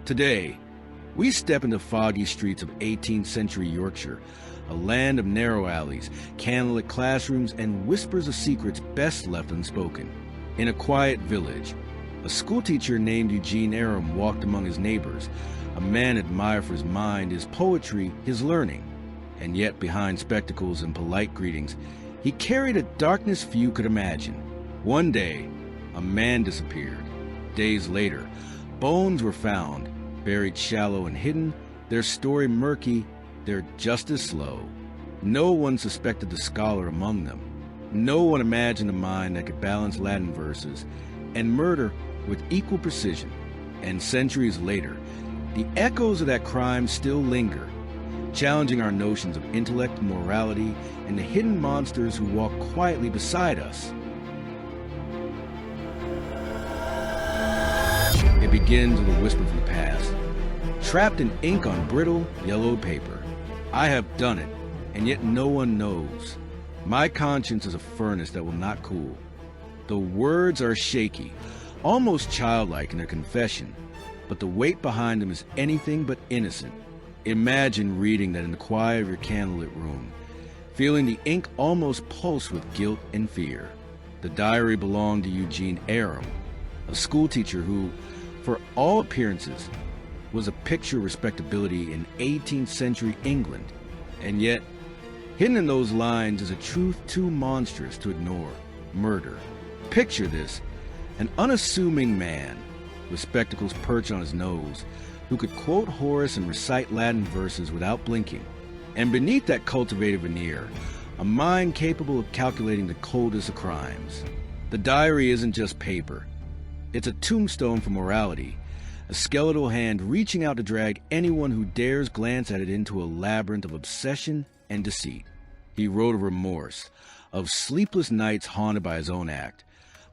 Today, we step into foggy streets of 18th century Yorkshire, a land of narrow alleys, candlelit classrooms, and whispers of secrets best left unspoken. In a quiet village, a schoolteacher named Eugene Aram walked among his neighbors, a man admired for his mind, his poetry, his learning. And yet behind spectacles and polite greetings, he carried a darkness few could imagine. One day, a man disappeared. Days later, bones were found, buried shallow and hidden, their story murky, their justice slow. No one suspected the scholar among them. No one imagined a mind that could balance Latin verses and murder with equal precision. And centuries later, the echoes of that crime still linger, challenging our notions of intellect, morality, and the hidden monsters who walk quietly beside us. It begins with a whisper from the past, trapped in ink on brittle, yellowed paper. I have done it, and yet no one knows. My conscience is a furnace that will not cool. The words are shaky, almost childlike in their confession, but the weight behind them is anything but innocent. Imagine reading that in the quiet of your candlelit room, feeling the ink almost pulse with guilt and fear. The diary belonged to Eugene Aram, a schoolteacher who, for all appearances, was a picture of respectability in 18th century England. And yet, hidden in those lines is a truth too monstrous to ignore: murder. Picture this: an unassuming man, with spectacles perched on his nose, who could quote Horace and recite Latin verses without blinking. And beneath that cultivated veneer, a mind capable of calculating the coldest of crimes. The diary isn't just paper. It's a tombstone for morality, a skeletal hand reaching out to drag anyone who dares glance at it into a labyrinth of obsession and deceit. He wrote of remorse, of sleepless nights haunted by his own act,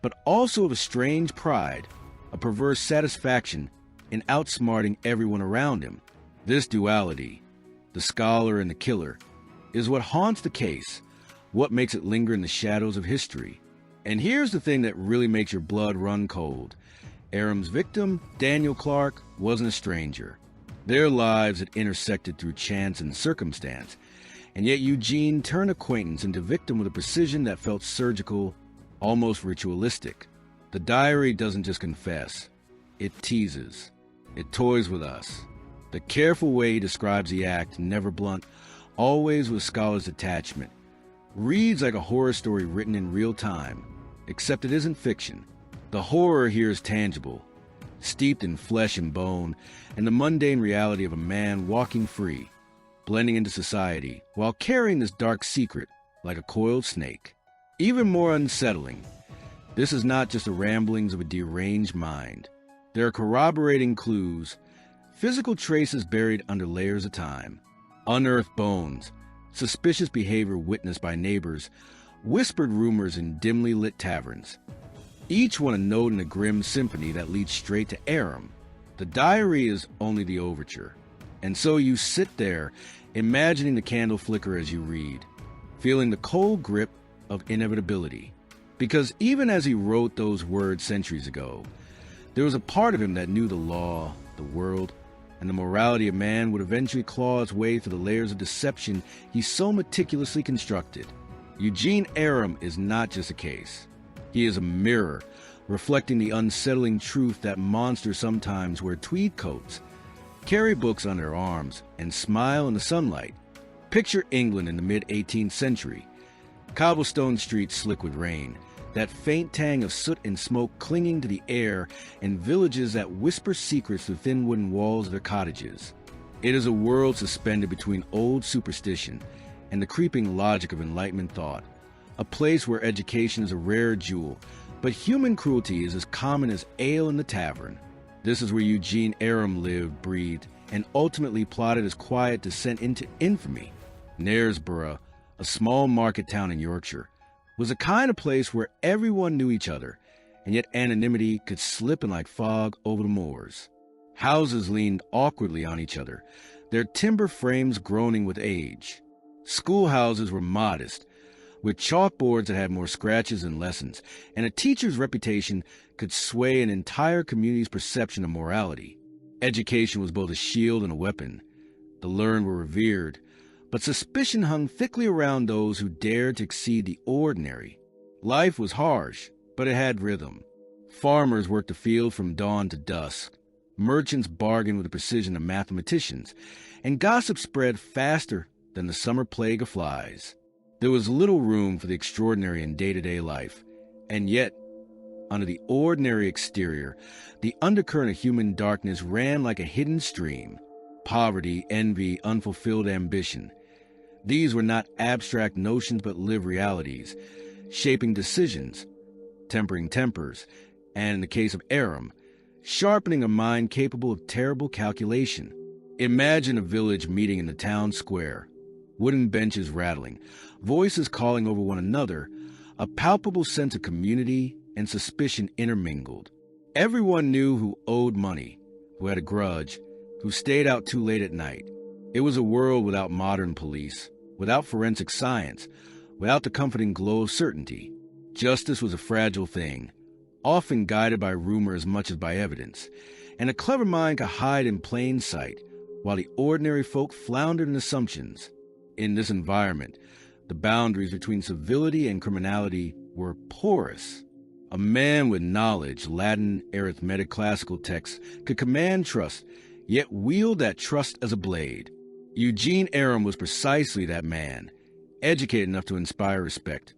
but also of a strange pride, a perverse satisfaction in outsmarting everyone around him. This duality, the scholar and the killer, is what haunts the case, what makes it linger in the shadows of history. And here's the thing that really makes your blood run cold. Aram's victim, Daniel Clark, wasn't a stranger. Their lives had intersected through chance and circumstance, and yet Eugene turned acquaintance into victim with a precision that felt surgical, almost ritualistic. The diary doesn't just confess, it teases. It toys with us. The careful way he describes the act, never blunt, always with scholar's detachment, reads like a horror story written in real time, except it isn't fiction. The horror here is tangible, steeped in flesh and bone, and the mundane reality of a man walking free, blending into society, while carrying this dark secret like a coiled snake. Even more unsettling, this is not just the ramblings of a deranged mind. There are corroborating clues, physical traces buried under layers of time, unearthed bones, suspicious behavior witnessed by neighbors, whispered rumors in dimly lit taverns. Each one a note in a grim symphony that leads straight to Aram. The diary is only the overture, and so you sit there, imagining the candle flicker as you read, feeling the cold grip of inevitability. Because even as he wrote those words centuries ago, there was a part of him that knew the law, the world, and the morality of man would eventually claw its way through the layers of deception he so meticulously constructed. Eugene Aram is not just a case. He is a mirror, reflecting the unsettling truth that monsters sometimes wear tweed coats, carry books on their arms, and smile in the sunlight. Picture England in the mid-18th century. Cobblestone streets slick with rain, that faint tang of soot and smoke clinging to the air, and villages that whisper secrets through thin wooden walls of their cottages. It is a world suspended between old superstition and the creeping logic of Enlightenment thought, a place where education is a rare jewel, but human cruelty is as common as ale in the tavern. This is where Eugene Aram lived, breathed, and ultimately plotted his quiet descent into infamy. Knaresborough, a small market town in Yorkshire, was a kind of place where everyone knew each other, and yet anonymity could slip in like fog over the moors. Houses leaned awkwardly on each other, their timber frames groaning with age. Schoolhouses were modest, with chalkboards that had more scratches than lessons, and a teacher's reputation could sway an entire community's perception of morality. Education was both a shield and a weapon. The learned were revered, but suspicion hung thickly around those who dared to exceed the ordinary. Life was harsh, but it had rhythm. Farmers worked the field from dawn to dusk. Merchants bargained with the precision of mathematicians, and gossip spread faster than the summer plague of flies. There was little room for the extraordinary in day-to-day life, and yet, under the ordinary exterior, the undercurrent of human darkness ran like a hidden stream. Poverty, envy, unfulfilled ambition. These were not abstract notions but lived realities, shaping decisions, tempering tempers, and in the case of Aram, sharpening a mind capable of terrible calculation. Imagine a village meeting in the town square, wooden benches rattling, voices calling over one another, a palpable sense of community and suspicion intermingled. Everyone knew who owed money, who had a grudge, who stayed out too late at night. It was a world without modern police, without forensic science, without the comforting glow of certainty. Justice was a fragile thing, often guided by rumor as much as by evidence, and a clever mind could hide in plain sight, while the ordinary folk floundered in assumptions. In this environment, the boundaries between civility and criminality were porous. A man with knowledge, Latin, arithmetic, classical texts, could command trust, yet wield that trust as a blade. Eugene Aram was precisely that man, educated enough to inspire respect,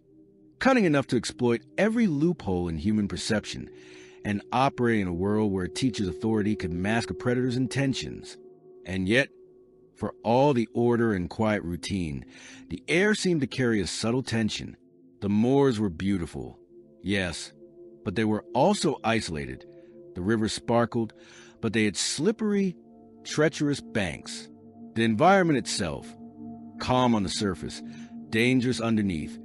cunning enough to exploit every loophole in human perception, and operating in a world where a teacher's authority could mask a predator's intentions. And yet, for all the order and quiet routine, the air seemed to carry a subtle tension. The moors were beautiful, yes, but they were also isolated. The river sparkled, but they had slippery, treacherous banks. The environment itself, calm on the surface, dangerous underneath,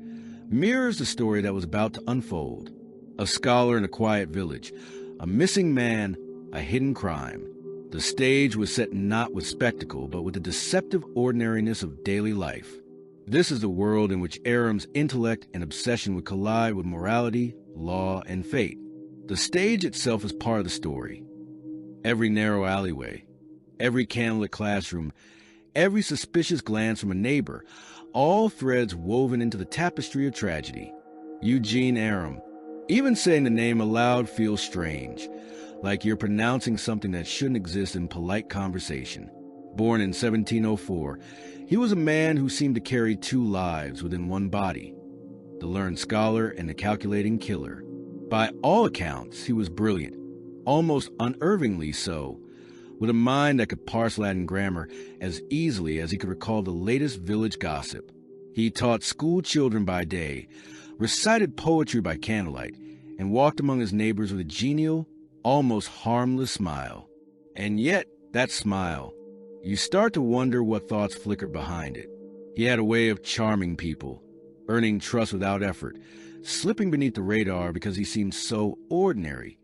mirrors the story that was about to unfold. A scholar in a quiet village, a missing man, a hidden crime. The stage was set not with spectacle, but with the deceptive ordinariness of daily life. This is the world in which Aram's intellect and obsession would collide with morality, law, and fate. The stage itself is part of the story. Every narrow alleyway, every candlelit classroom, every suspicious glance from a neighbor, all threads woven into the tapestry of tragedy. Eugene Aram. Even saying the name aloud feels strange, like you're pronouncing something that shouldn't exist in polite conversation. Born in 1704, he was a man who seemed to carry two lives within one body, the learned scholar and the calculating killer. By all accounts, he was brilliant, almost unervingly so, with a mind that could parse Latin grammar as easily as he could recall the latest village gossip. He taught school children by day, recited poetry by candlelight, and walked among his neighbors with a genial, almost harmless smile. And yet, that smile, you start to wonder what thoughts flickered behind it. He had a way of charming people, earning trust without effort, slipping beneath the radar because he seemed so ordinary,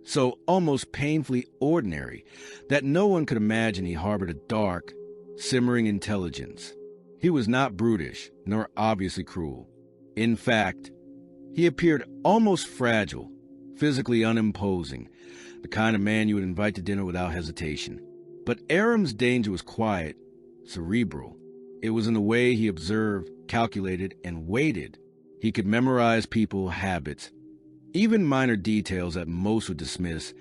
so almost painfully ordinary, that no one could imagine he harbored a dark, simmering intelligence. He was not brutish, nor obviously cruel. In fact, he appeared almost fragile, physically unimposing, the kind of man you would invite to dinner without hesitation. But Aram's danger was quiet, cerebral. It was in the way he observed, calculated, and weighted. He could memorize people, habits, even minor details that most would dismiss,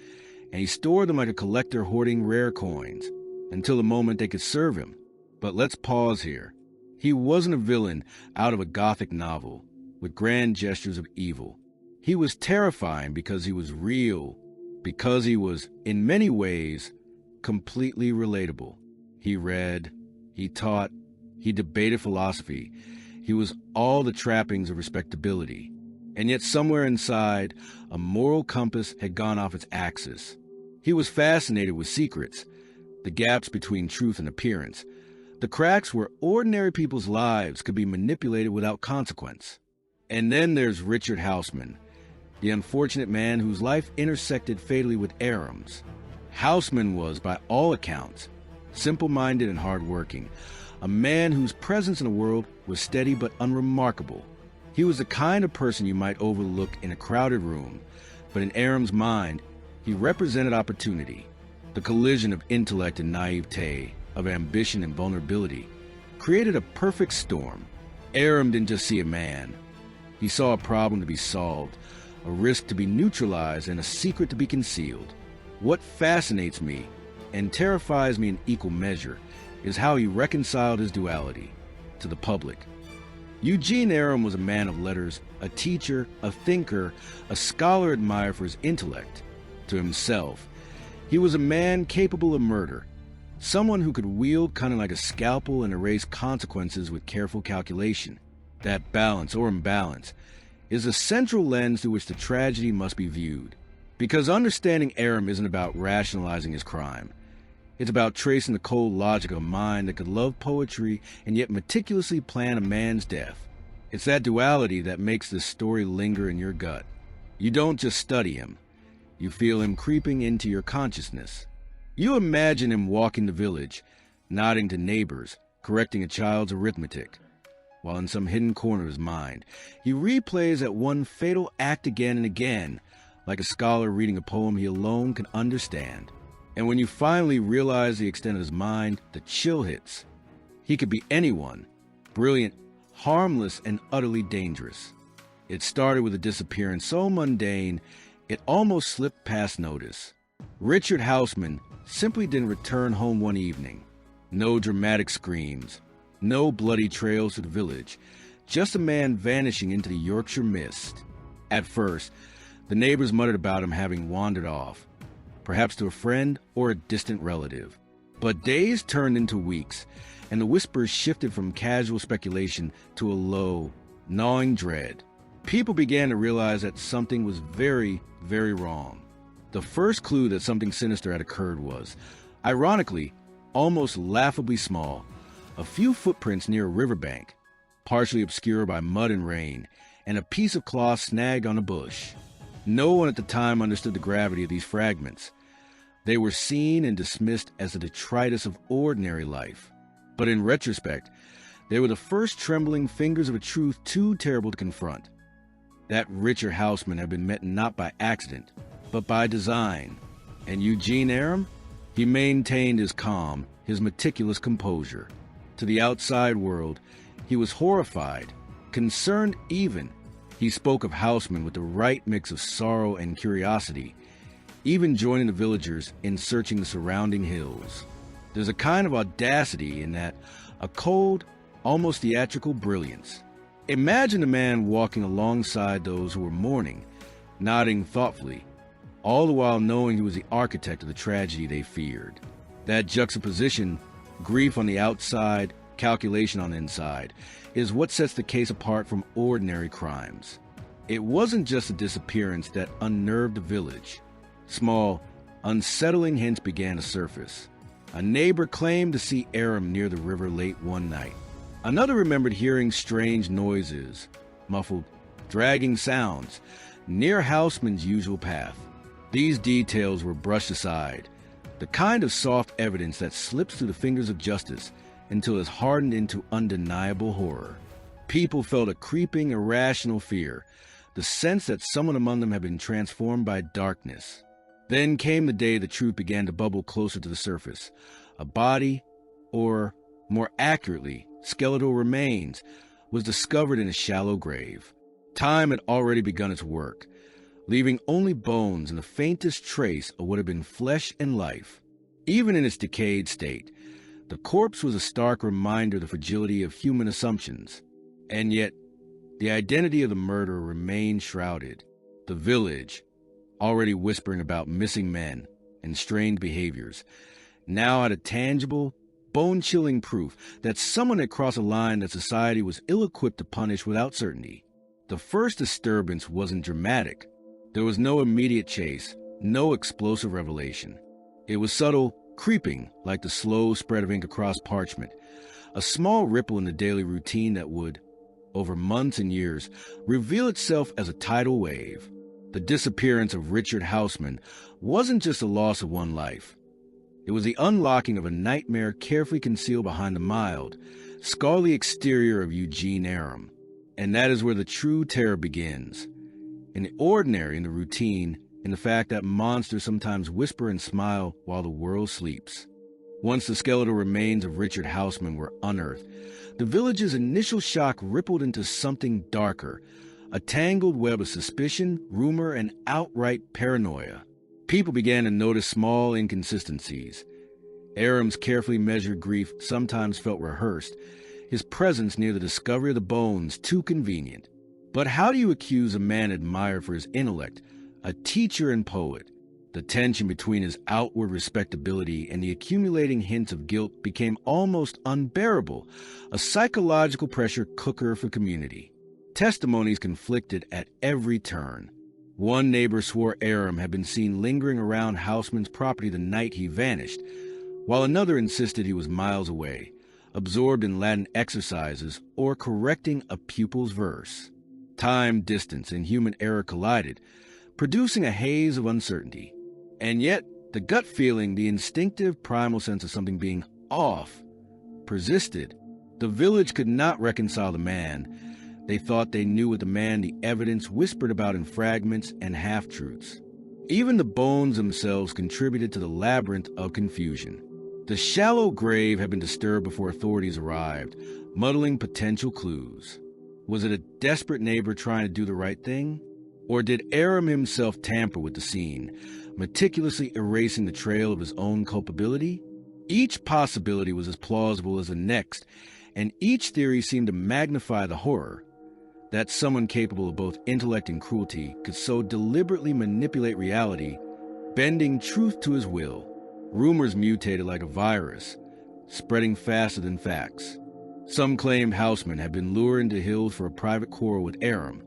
and he stored them like a collector hoarding rare coins, until the moment they could serve him. But let's pause here. He wasn't a villain out of a Gothic novel, with grand gestures of evil. He was terrifying because he was real, because he was, in many ways, completely relatable. He read, he taught, he debated philosophy. He was all the trappings of respectability. And yet somewhere inside, a moral compass had gone off its axis. He was fascinated with secrets, the gaps between truth and appearance, the cracks where ordinary people's lives could be manipulated without consequence. And then there's Richard Houseman, the unfortunate man whose life intersected fatally with Aram's. Houseman was, by all accounts, simple-minded and hard-working, a man whose presence in the world was steady but unremarkable. He was the kind of person you might overlook in a crowded room, but in Aram's mind, he represented opportunity. The collision of intellect and naivete, of ambition and vulnerability, created a perfect storm. Aram didn't just see a man. He saw a problem to be solved, a risk to be neutralized, and a secret to be concealed. What fascinates me, and terrifies me in equal measure, is how he reconciled his duality to the public. Eugene Aram was a man of letters, a teacher, a thinker, a scholar admired for his intellect. To himself, he was a man capable of murder, someone who could wield cunning like a scalpel and erase consequences with careful calculation. That balance, or imbalance, is the central lens through which the tragedy must be viewed. Because understanding Aram isn't about rationalizing his crime. It's about tracing the cold logic of a mind that could love poetry and yet meticulously plan a man's death. It's that duality that makes this story linger in your gut. You don't just study him. You feel him creeping into your consciousness. You imagine him walking the village, nodding to neighbors, correcting a child's arithmetic, while in some hidden corner of his mind, he replays that one fatal act again and again, like a scholar reading a poem he alone can understand. And when you finally realize the extent of his mind, the chill hits. He could be anyone, brilliant, harmless, and utterly dangerous. It started with a disappearance so mundane, it almost slipped past notice. Richard Houseman simply didn't return home one evening. No dramatic screams, no bloody trails to the village, just a man vanishing into the Yorkshire mist. At first, the neighbors muttered about him having wandered off, perhaps to a friend or a distant relative. But days turned into weeks, and the whispers shifted from casual speculation to a low, gnawing dread. People began to realize that something was very, very wrong. The first clue that something sinister had occurred was, ironically, almost laughably small. A few footprints near a riverbank, partially obscured by mud and rain, and a piece of cloth snagged on a bush. No one at the time understood the gravity of these fragments. They were seen and dismissed as the detritus of ordinary life. But in retrospect, they were the first trembling fingers of a truth too terrible to confront. That Richard Houseman had been met not by accident, but by design. And Eugene Aram? He maintained his calm, his meticulous composure. To the outside world, he was horrified, concerned even. He spoke of Houseman with the right mix of sorrow and curiosity, even joining the villagers in searching the surrounding hills. There's a kind of audacity in that, a cold, almost theatrical brilliance. Imagine a man walking alongside those who were mourning, nodding thoughtfully, all the while knowing he was the architect of the tragedy they feared. That juxtaposition, grief on the outside, calculation on the inside, is what sets the case apart from ordinary crimes. It wasn't just a disappearance that unnerved the village. Small, unsettling hints began to surface. A neighbor claimed to see Aram near the river late one night. Another remembered hearing strange noises, muffled, dragging sounds, near Houseman's usual path. These details were brushed aside, the kind of soft evidence that slips through the fingers of justice until it's hardened into undeniable horror. People felt a creeping, irrational fear, the sense that someone among them had been transformed by darkness. Then came the day the truth began to bubble closer to the surface. A body, or more accurately, skeletal remains, was discovered in a shallow grave. Time had already begun its work, leaving only bones and the faintest trace of what had been flesh and life. Even in its decayed state, the corpse was a stark reminder of the fragility of human assumptions. And yet, the identity of the murderer remained shrouded. The village, already whispering about missing men and strange behaviors, now had a tangible, bone-chilling proof that someone had crossed a line that society was ill-equipped to punish without certainty. The first disturbance wasn't dramatic. There was no immediate chase, no explosive revelation. It was subtle, creeping like the slow spread of ink across parchment, a small ripple in the daily routine that would, over months and years, reveal itself as a tidal wave. The disappearance of Richard Houseman wasn't just the loss of one life. It was the unlocking of a nightmare carefully concealed behind the mild, scholarly exterior of Eugene Aram. And that is where the true terror begins. In the ordinary, in the routine, in the fact that monsters sometimes whisper and smile while the world sleeps. Once the skeletal remains of Richard Houseman were unearthed, the village's initial shock rippled into something darker, a tangled web of suspicion, rumor, and outright paranoia. People began to notice small inconsistencies. Aram's carefully measured grief sometimes felt rehearsed, his presence near the discovery of the bones too convenient. But how do you accuse a man admired for his intellect, a teacher and poet? The tension between his outward respectability and the accumulating hints of guilt became almost unbearable, a psychological pressure cooker for community. Testimonies conflicted at every turn. One neighbor swore Aram had been seen lingering around Houseman's property the night he vanished, while another insisted he was miles away, absorbed in Latin exercises or correcting a pupil's verse. Time, distance, and human error collided, producing a haze of uncertainty. And yet, the gut feeling, the instinctive primal sense of something being off, persisted. The village could not reconcile the man. They thought they knew what the man the evidence whispered about in fragments and half-truths. Even the bones themselves contributed to the labyrinth of confusion. The shallow grave had been disturbed before authorities arrived, muddling potential clues. Was it a desperate neighbor trying to do the right thing? Or did Aram himself tamper with the scene, meticulously erasing the trail of his own culpability? Each possibility was as plausible as the next, and each theory seemed to magnify the horror. That someone capable of both intellect and cruelty could so deliberately manipulate reality, bending truth to his will. Rumors mutated like a virus, spreading faster than facts. Some claimed Houseman had been lured into hills for a private quarrel with Aram.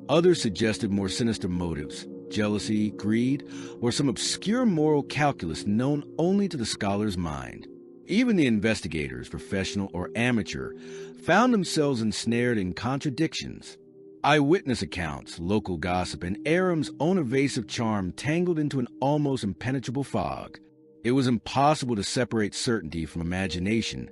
Others suggested more sinister motives, jealousy, greed, or some obscure moral calculus known only to the scholar's mind. Even the investigators, professional or amateur, found themselves ensnared in contradictions. Eyewitness accounts, local gossip, and Aram's own evasive charm tangled into an almost impenetrable fog. It was impossible to separate certainty from imagination,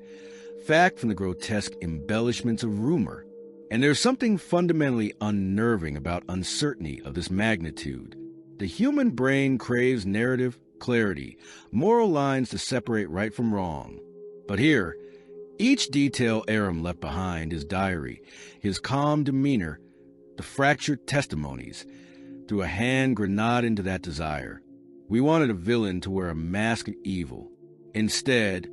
fact from the grotesque embellishments of rumor. And there's something fundamentally unnerving about uncertainty of this magnitude. The human brain craves narrative, clarity, moral lines to separate right from wrong. But here, each detail Aram left behind, his diary, his calm demeanor, the fractured testimonies, threw a hand grenade into that desire. We wanted a villain to wear a mask of evil. Instead,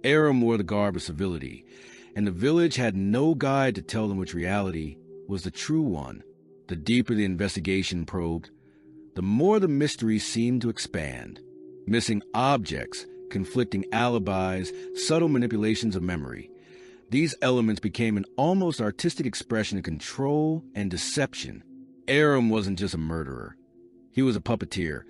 Aram wore the garb of civility, and the village had no guide to tell them which reality was the true one. The deeper the investigation probed, the more the mystery seemed to expand. Missing objects, conflicting alibis, subtle manipulations of memory. These elements became an almost artistic expression of control and deception. Aram wasn't just a murderer. He was a puppeteer,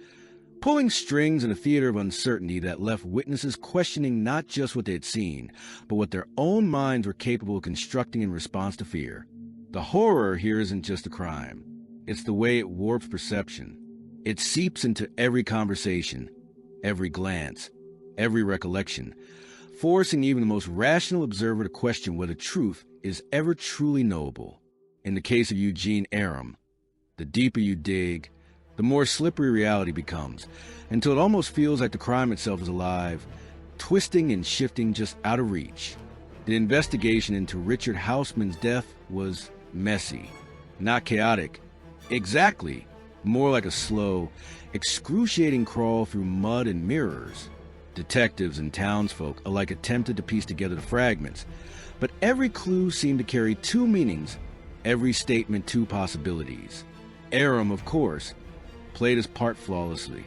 pulling strings in a theater of uncertainty that left witnesses questioning not just what they had seen, but what their own minds were capable of constructing in response to fear. The horror here isn't just a crime. It's the way it warps perception. It seeps into every conversation, every glance, every recollection, forcing even the most rational observer to question whether truth is ever truly knowable. In the case of Eugene Aram, the deeper you dig, the more slippery reality becomes, until it almost feels like the crime itself is alive, twisting and shifting just out of reach. The investigation into Richard Houseman's death was messy, not chaotic. Exactly, more like a slow, excruciating crawl through mud and mirrors. Detectives and townsfolk alike attempted to piece together the fragments, but every clue seemed to carry two meanings, every statement two possibilities. Aram, of course, played his part flawlessly.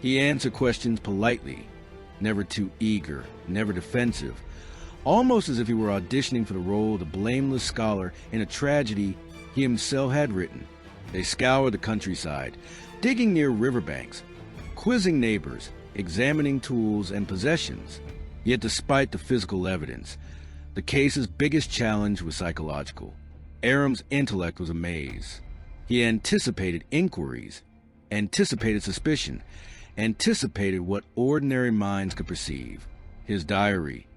He answered questions politely, never too eager, never defensive, almost as if he were auditioning for the role of the blameless scholar in a tragedy he himself had written. They scoured the countryside, digging near riverbanks, quizzing neighbors, examining tools and possessions. Yet despite the physical evidence, the case's biggest challenge was psychological. Aram's intellect was a maze. He anticipated inquiries, anticipated suspicion, anticipated what ordinary minds could perceive. His diary,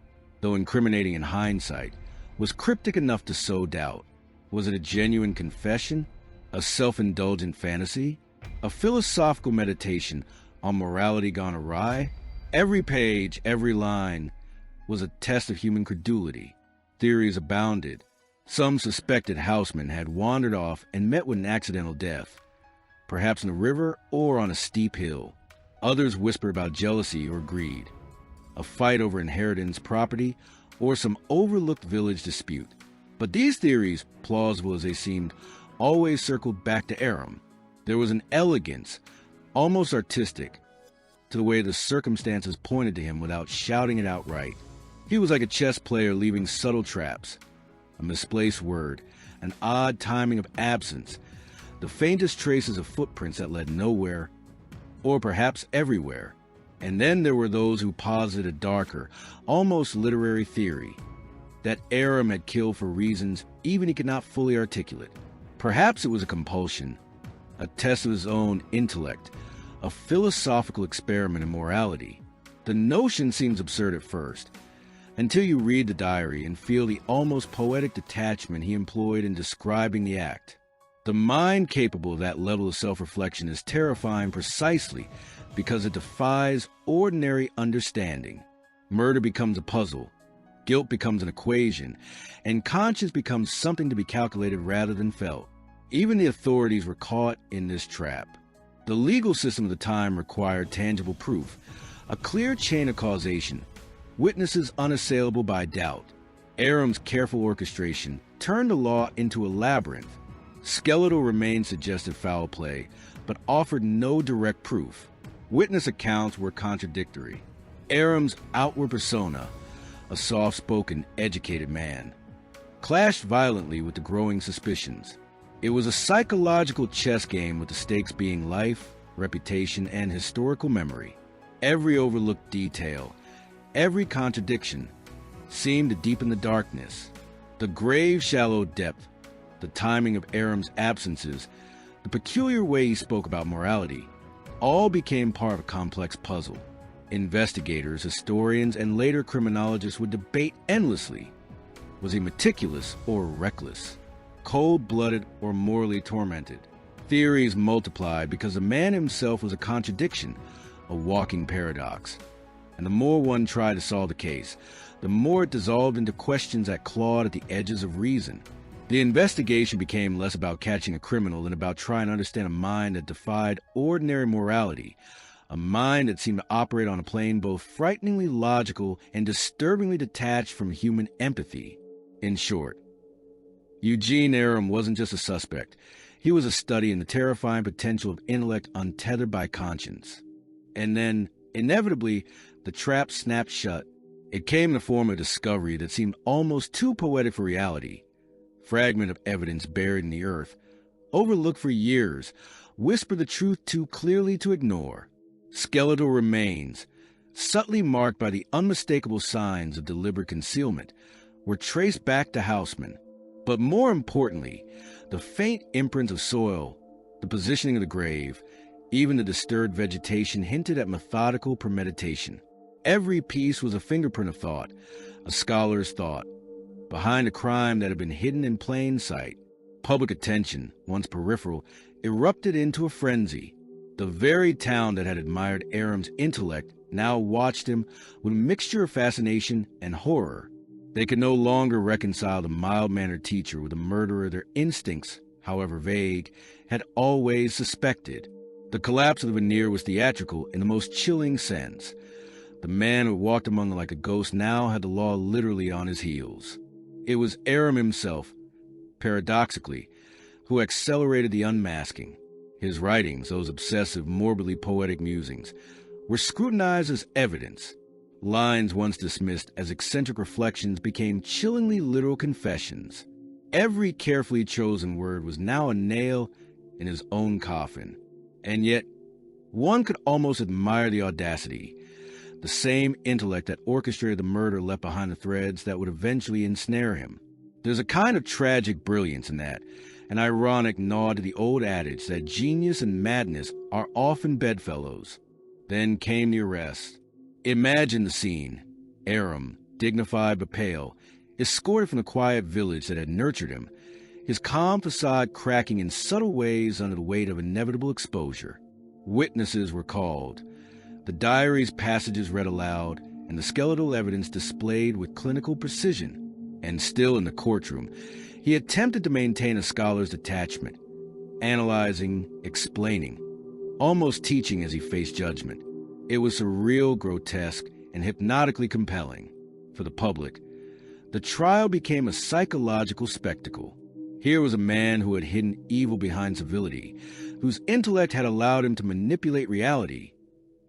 though incriminating in hindsight, was cryptic enough to sow doubt. Was it a genuine confession? A self-indulgent fantasy? A philosophical meditation on morality gone awry. Every page, every line was a test of human credulity. Theories abounded. Some suspected Houseman had wandered off and met with an accidental death, perhaps in a river or on a steep hill. Others whispered about jealousy or greed, a fight over inheritance property, or some overlooked village dispute. But these theories, plausible as they seemed, always circled back to Aram. There was an elegance, almost artistic, to the way the circumstances pointed to him without shouting it outright. He was like a chess player leaving subtle traps, a misplaced word, an odd timing of absence, the faintest traces of footprints that led nowhere, or perhaps everywhere. And then there were those who posited a darker, almost literary theory, that Aram had killed for reasons even he could not fully articulate. Perhaps it was a compulsion, a test of his own intellect, a philosophical experiment in morality. The notion seems absurd at first, until you read the diary and feel the almost poetic detachment he employed in describing the act. The mind capable of that level of self-reflection is terrifying precisely because it defies ordinary understanding. Murder becomes a puzzle, guilt becomes an equation, and conscience becomes something to be calculated rather than felt. Even the authorities were caught in this trap. The legal system of the time required tangible proof, a clear chain of causation, witnesses unassailable by doubt. Aram's careful orchestration turned the law into a labyrinth. Skeletal remains suggested foul play, but offered no direct proof. Witness accounts were contradictory. Aram's outward persona, a soft-spoken, educated man, clashed violently with the growing suspicions. It was a psychological chess game with the stakes being life, reputation, and historical memory. Every overlooked detail, every contradiction, seemed to deepen the darkness. The grave, shallow depth, the timing of Aram's absences, the peculiar way he spoke about morality, all became part of a complex puzzle. Investigators, historians, and later criminologists would debate endlessly. Was he meticulous or reckless? Cold-blooded or morally tormented? Theories multiplied because the man himself was a contradiction, a walking paradox. And the more one tried to solve the case, the more it dissolved into questions that clawed at the edges of reason. The investigation became less about catching a criminal than about trying to understand a mind that defied ordinary morality, a mind that seemed to operate on a plane both frighteningly logical and disturbingly detached from human empathy. In short, Eugene Aram wasn't just a suspect. He was a study in the terrifying potential of intellect untethered by conscience. And then, inevitably, the trap snapped shut. It came in the form of a discovery that seemed almost too poetic for reality. Fragment of evidence buried in the earth, overlooked for years, whispered the truth too clearly to ignore. Skeletal remains, subtly marked by the unmistakable signs of deliberate concealment, were traced back to Houseman. But more importantly, the faint imprints of soil, the positioning of the grave, even the disturbed vegetation hinted at methodical premeditation. Every piece was a fingerprint of thought, a scholar's thought, behind a crime that had been hidden in plain sight. Public attention, once peripheral, erupted into a frenzy. The very town that had admired Aram's intellect now watched him with a mixture of fascination and horror. They could no longer reconcile the mild-mannered teacher with the murderer their instincts, however vague, had always suspected. The collapse of the veneer was theatrical in the most chilling sense. The man who walked among them like a ghost now had the law literally on his heels. It was Aram himself, paradoxically, who accelerated the unmasking. His writings, those obsessive, morbidly poetic musings, were scrutinized as evidence. Lines once dismissed as eccentric reflections became chillingly literal confessions. Every carefully chosen word was now a nail in his own coffin. And yet, one could almost admire the audacity, the same intellect that orchestrated the murder left behind the threads that would eventually ensnare him. There's a kind of tragic brilliance in that, an ironic nod to the old adage that genius and madness are often bedfellows. Then came the arrest. Imagine the scene. Aram, dignified but pale, escorted from the quiet village that had nurtured him, his calm facade cracking in subtle ways under the weight of inevitable exposure. Witnesses were called, the diary's passages read aloud, and the skeletal evidence displayed with clinical precision. And still in the courtroom, he attempted to maintain a scholar's detachment, analyzing, explaining, almost teaching as he faced judgment. It was surreal, grotesque, and hypnotically compelling. For the public, the trial became a psychological spectacle. Here was a man who had hidden evil behind civility, whose intellect had allowed him to manipulate reality,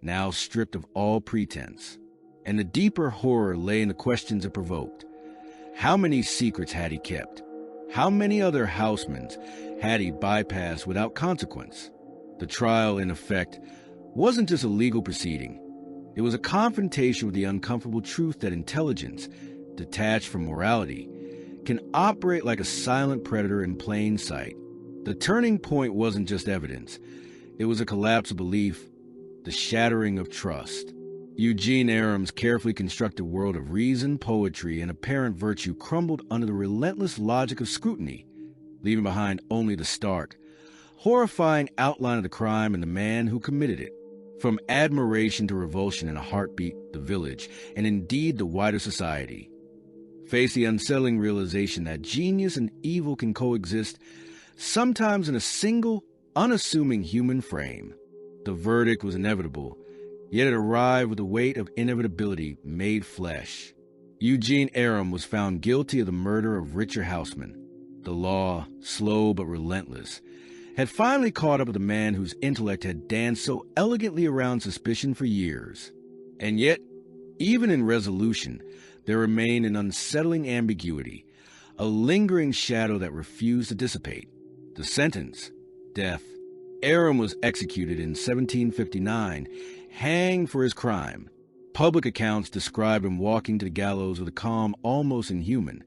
now stripped of all pretense. And the deeper horror lay in the questions it provoked. How many secrets had he kept? How many other Housemans had he bypassed without consequence? The trial, in effect, wasn't just a legal proceeding. It was a confrontation with the uncomfortable truth that intelligence, detached from morality, can operate like a silent predator in plain sight. The turning point wasn't just evidence. It was a collapse of belief, the shattering of trust. Eugene Aram's carefully constructed world of reason, poetry, and apparent virtue crumbled under the relentless logic of scrutiny, leaving behind only the stark, horrifying outline of the crime and the man who committed it. From admiration to revulsion in a heartbeat, the village, and indeed the wider society, faced the unsettling realization that genius and evil can coexist, sometimes in a single, unassuming human frame. The verdict was inevitable, yet it arrived with the weight of inevitability made flesh. Eugene Aram was found guilty of the murder of Richard Houseman. The law, slow but relentless, had finally caught up with the man whose intellect had danced so elegantly around suspicion for years. And yet, even in resolution, there remained an unsettling ambiguity, a lingering shadow that refused to dissipate. The sentence, death. Aram was executed in 1759, hanged for his crime. Public accounts describe him walking to the gallows with a calm almost inhuman,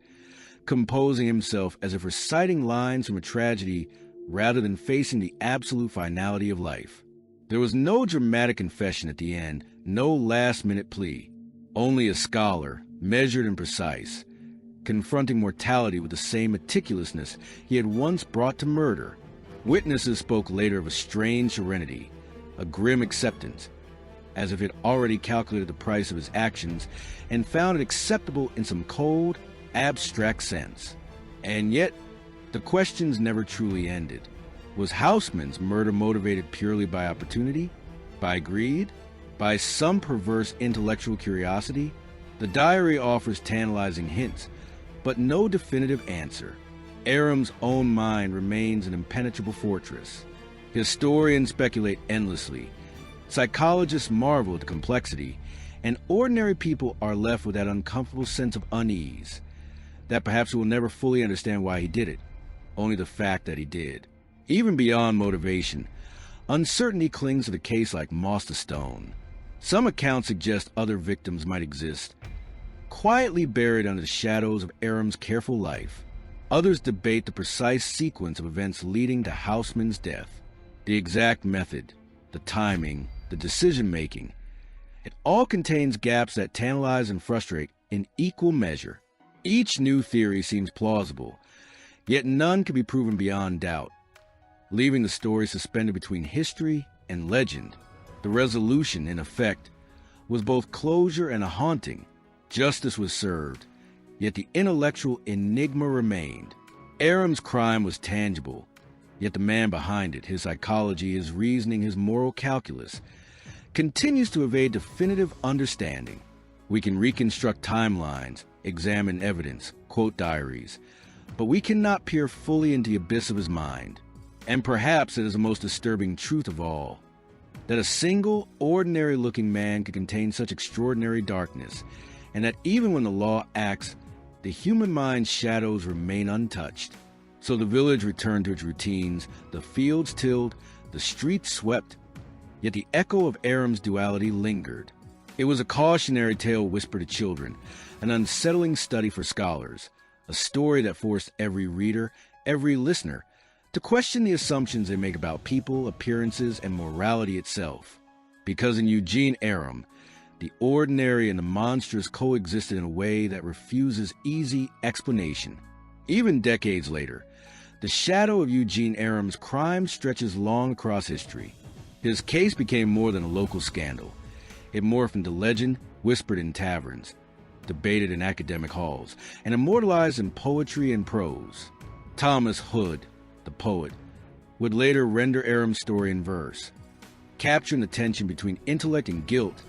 composing himself as if reciting lines from a tragedy rather than facing the absolute finality of life. There was no dramatic confession at the end, no last-minute plea. Only a scholar, measured and precise, confronting mortality with the same meticulousness he had once brought to murder. Witnesses spoke later of a strange serenity, a grim acceptance, as if it already calculated the price of his actions and found it acceptable in some cold, abstract sense. And yet, the questions never truly ended. Was Houseman's murder motivated purely by opportunity? By greed? By some perverse intellectual curiosity? The diary offers tantalizing hints, but no definitive answer. Aram's own mind remains an impenetrable fortress. Historians speculate endlessly. Psychologists marvel at the complexity, and ordinary people are left with that uncomfortable sense of unease, that perhaps we'll never fully understand why he did it, only the fact that he did. Even beyond motivation, uncertainty clings to the case like moss to stone. Some accounts suggest other victims might exist, quietly buried under the shadows of Aram's careful life. Others debate the precise sequence of events leading to Houseman's death, the exact method, the timing, the decision-making. It all contains gaps that tantalize and frustrate in equal measure. Each new theory seems plausible, yet none can be proven beyond doubt, leaving the story suspended between history and legend. The resolution, in effect, was both closure and a haunting. Justice was served, yet the intellectual enigma remained. Aram's crime was tangible, yet the man behind it, his psychology, his reasoning, his moral calculus, continues to evade definitive understanding. We can reconstruct timelines, examine evidence, quote diaries, but we cannot peer fully into the abyss of his mind. And perhaps it is the most disturbing truth of all, that a single, ordinary-looking man could contain such extraordinary darkness, and that even when the law acts, the human mind's shadows remain untouched. So the village returned to its routines, the fields tilled, the streets swept, yet the echo of Aram's duality lingered. It was a cautionary tale whispered to children, an unsettling study for scholars, a story that forced every reader, every listener, to question the assumptions they make about people, appearances, and morality itself. Because in Eugene Aram, the ordinary and the monstrous coexisted in a way that refuses easy explanation. Even decades later, The shadow of Eugene Aram's crime stretches long across history. His case became more than a local scandal. It morphed into legend, whispered in taverns, debated in academic halls, and immortalized in poetry and prose. Thomas Hood, the poet, would later render Aram's story in verse, capturing the tension between intellect and guilt,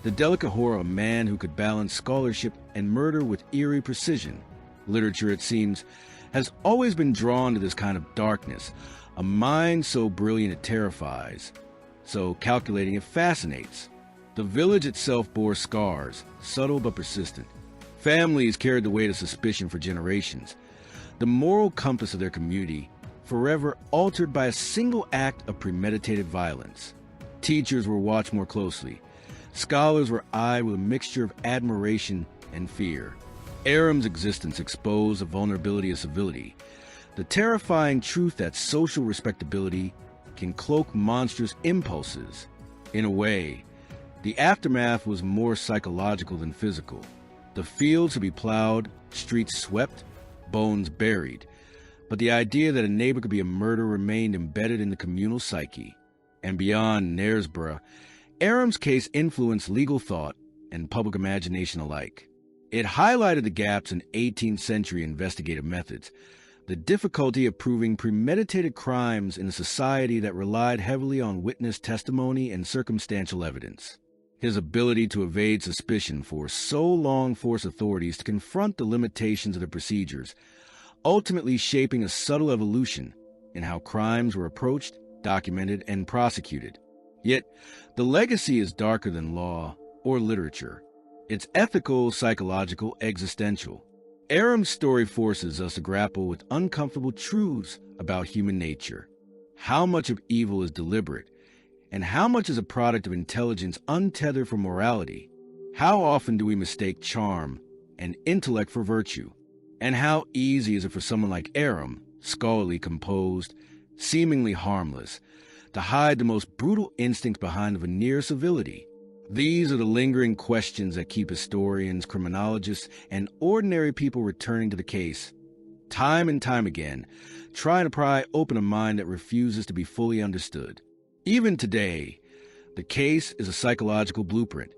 the delicate horror of a man who could balance scholarship and murder with eerie precision. Literature, it seems, has always been drawn to this kind of darkness, a mind so brilliant it terrifies, so calculating it fascinates. The village itself bore scars, subtle but persistent. Families carried the weight of suspicion for generations. The moral compass of their community, forever altered by a single act of premeditated violence. Teachers were watched more closely. Scholars were eyed with a mixture of admiration and fear. Aram's existence exposed the vulnerability of civility, the terrifying truth that social respectability can cloak monstrous impulses. In a way, the aftermath was more psychological than physical. The fields would be plowed, streets swept, bones buried. But the idea that a neighbor could be a murderer remained embedded in the communal psyche. And beyond Knaresborough, Aram's case influenced legal thought and public imagination alike. It highlighted the gaps in 18th century investigative methods, the difficulty of proving premeditated crimes in a society that relied heavily on witness testimony and circumstantial evidence. His ability to evade suspicion for so long forced authorities to confront the limitations of the procedures, ultimately shaping a subtle evolution in how crimes were approached, documented, and prosecuted. Yet, the legacy is darker than law or literature. It's ethical, psychological, existential. Aram's story forces us to grapple with uncomfortable truths about human nature. How much of evil is deliberate, and how much is a product of intelligence untethered from morality? How often do we mistake charm and intellect for virtue? And how easy is it for someone like Aram, scholarly, composed, seemingly harmless, to hide the most brutal instincts behind a veneer of civility? These are the lingering questions that keep historians, criminologists, and ordinary people returning to the case, time and time again, trying to pry open a mind that refuses to be fully understood. Even today, the case is a psychological blueprint,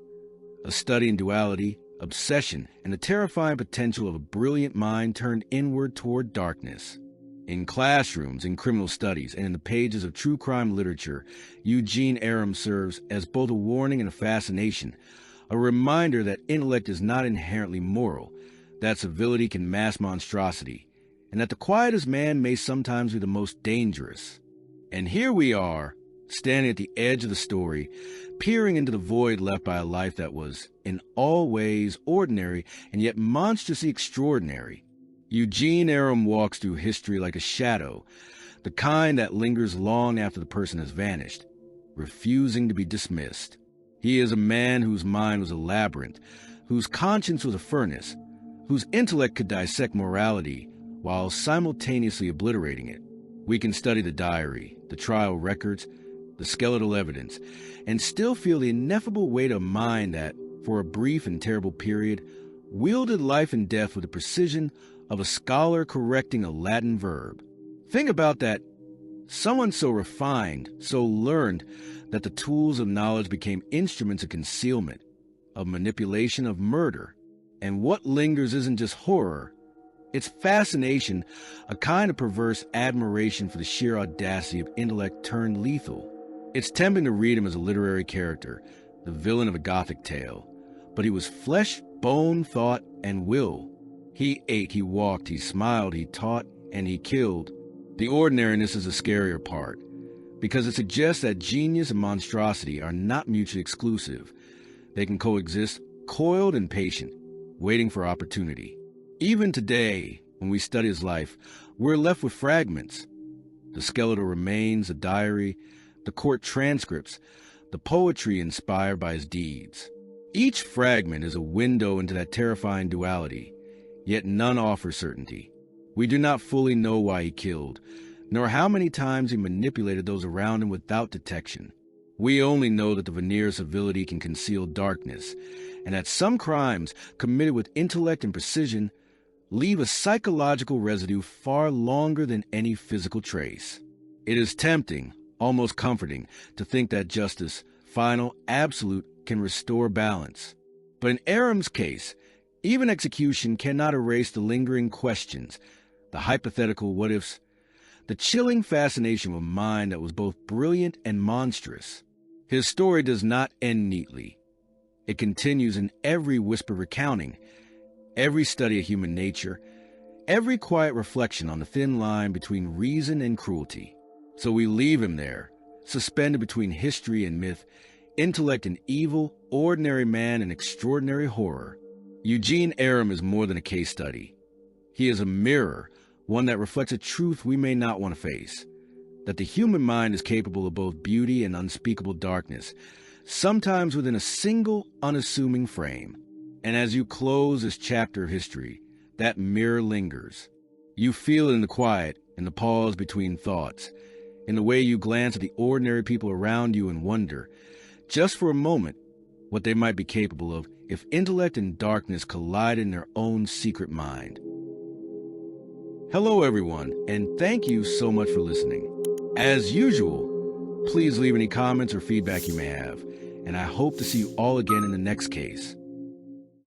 a study in duality, obsession, and the terrifying potential of a brilliant mind turned inward toward darkness. In classrooms, in criminal studies, and in the pages of true crime literature, Eugene Aram serves as both a warning and a fascination, a reminder that intellect is not inherently moral, that civility can mask monstrosity, and that the quietest man may sometimes be the most dangerous. And here we are, standing at the edge of the story, peering into the void left by a life that was, in all ways, ordinary and yet monstrously extraordinary. Eugene Aram walks through history like a shadow, the kind that lingers long after the person has vanished, refusing to be dismissed. He is a man whose mind was a labyrinth, whose conscience was a furnace, whose intellect could dissect morality while simultaneously obliterating it. We can study the diary, the trial records, the skeletal evidence, and still feel the ineffable weight of mind that, for a brief and terrible period, wielded life and death with the precision of a scholar correcting a Latin verb. Think about that. Someone so refined, so learned, that the tools of knowledge became instruments of concealment, of manipulation, of murder. And what lingers isn't just horror. It's fascination, a kind of perverse admiration for the sheer audacity of intellect turned lethal. It's tempting to read him as a literary character, the villain of a Gothic tale. But he was flesh, bone, thought, and will. He ate, he walked, he smiled, he taught, and he killed. The ordinariness is the scarier part, because it suggests that genius and monstrosity are not mutually exclusive. They can coexist, coiled and patient, waiting for opportunity. Even today, when we study his life, we're left with fragments. The skeletal remains, the diary, the court transcripts, the poetry inspired by his deeds. Each fragment is a window into that terrifying duality, yet none offers certainty. We do not fully know why he killed, nor how many times he manipulated those around him without detection. We only know that the veneer of civility can conceal darkness, and that some crimes, committed with intellect and precision, leave a psychological residue far longer than any physical trace. It is tempting, almost comforting, to think that justice, final, absolute, can restore balance. But in Aram's case, even execution cannot erase the lingering questions, the hypothetical what-ifs, the chilling fascination of a mind that was both brilliant and monstrous. His story does not end neatly. It continues in every whisper recounting, every study of human nature, every quiet reflection on the thin line between reason and cruelty. So we leave him there, suspended between history and myth, intellect and evil, ordinary man and extraordinary horror. Eugene Aram is more than a case study. He is a mirror, one that reflects a truth we may not want to face, that the human mind is capable of both beauty and unspeakable darkness, sometimes within a single, unassuming frame. And as you close this chapter of history, that mirror lingers. You feel it in the quiet, in the pause between thoughts, in the way you glance at the ordinary people around you and wonder, just for a moment, what they might be capable of if intellect and darkness collide in their own secret mind. Hello, everyone, and thank you so much for listening. As usual, please leave any comments or feedback you may have, and I hope to see you all again in the next case.